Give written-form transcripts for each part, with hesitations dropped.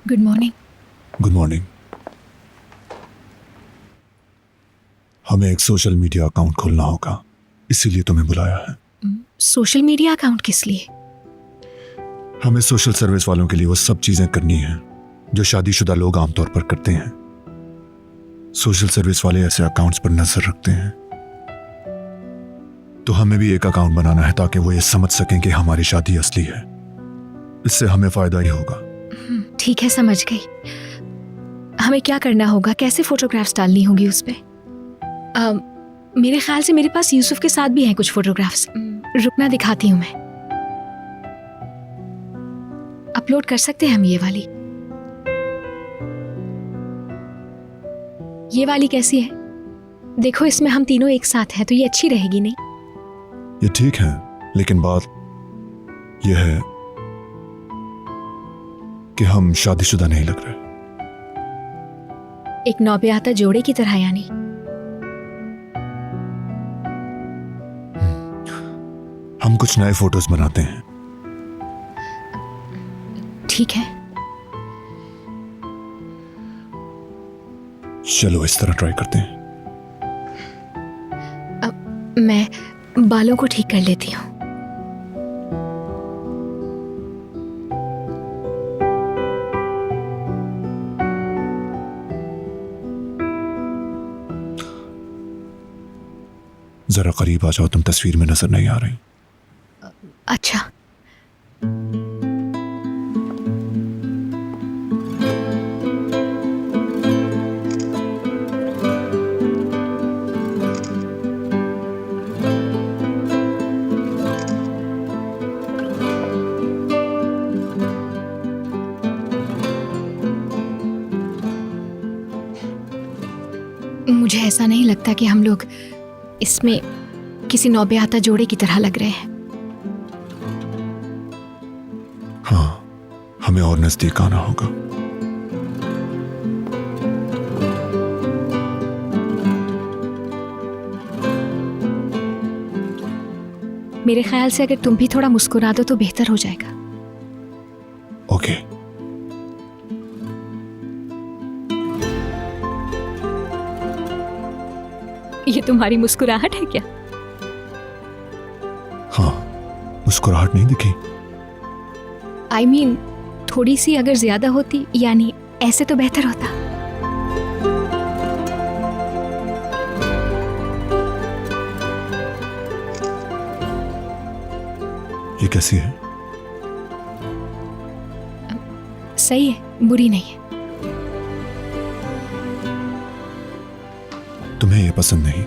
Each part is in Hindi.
Good morning. Good morning. हमें एक सोशल मीडिया अकाउंट खोलना होगा, इसीलिए तुम्हें बुलाया है। सोशल मीडिया अकाउंट किस लिए? हमें सोशल सर्विस वालों के लिए वो सब चीजें करनी है जो शादीशुदा लोग आमतौर पर करते हैं। सोशल सर्विस वाले ऐसे अकाउंट्स पर नजर रखते हैं, तो हमें भी एक अकाउंट बनाना है ताकि वो ये समझ सकें कि हमारी शादी असली है। इससे हमें फायदा ही होगा। ठीक है, समझ गई। हमें क्या करना होगा? कैसे फोटोग्राफ्स डालनी होगी उस पे? मेरे ख्याल से मेरे पास यूसुफ के साथ भी हैं कुछ फोटोग्राफ्स। रुकना, दिखाती हूँ मैं। अपलोड कर सकते हैं हम ये वाली। ये वाली कैसी है? देखो, इसमें हम तीनों एक साथ हैं, तो ये अच्छी रहेगी नहीं? ये ठीक है, लेकिन बात यह है कि हम शादीशुदा नहीं लग रहे। एक नौब्याता जोड़े की तरह यानी? हम कुछ नए फोटोज बनाते हैं। ठीक है। चलो इस तरह ट्राई करते हैं। मैं बालों को ठीक कर लेती हूँ। जरा करीब आ जाओ, तुम तस्वीर में नजर नहीं आ रही। अच्छा। मुझे ऐसा नहीं लगता कि हम लोग इसमें किसी नौब्याता जोड़े की तरह लग रहे हैं। हाँ, हमें और नजदीक आना होगा। मेरे ख्याल से अगर तुम भी थोड़ा मुस्कुरा दो तो बेहतर हो जाएगा। ओके। ये तुम्हारी मुस्कुराहट है क्या? हाँ, मुस्कुराहट नहीं दिखी? I mean, थोड़ी सी अगर ज्यादा होती, यानी ऐसे तो बेहतर होता। ये कैसी है? सही है, बुरी नहीं है। तुम्हें ये पसंद नहीं?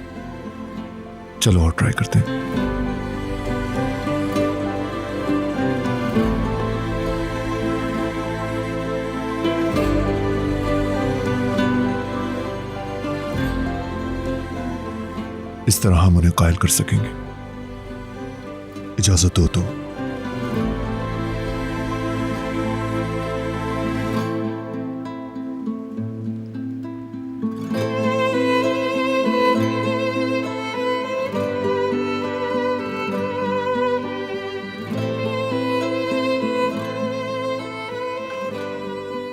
चलो और ट्राई करते हैं। इस तरह हम उन्हें कायल कर सकेंगे। इजाजत दो तो।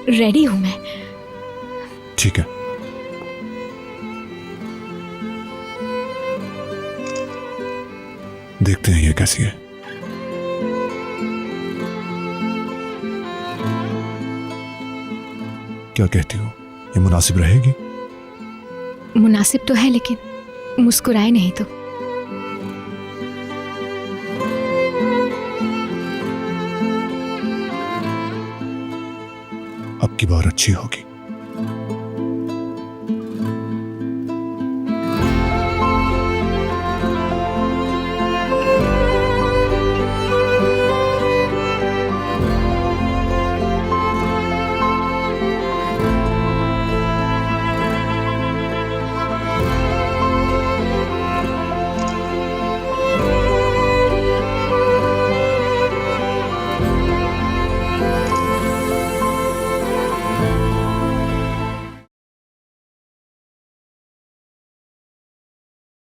रेडी हूं मैं। ठीक है। देखते हैं ये कैसी है। क्या कहती हो, ये मुनासिब रहेगी? मुनासिब तो है, लेकिन मुस्कुराए नहीं तो। अब की बार अच्छी होगी।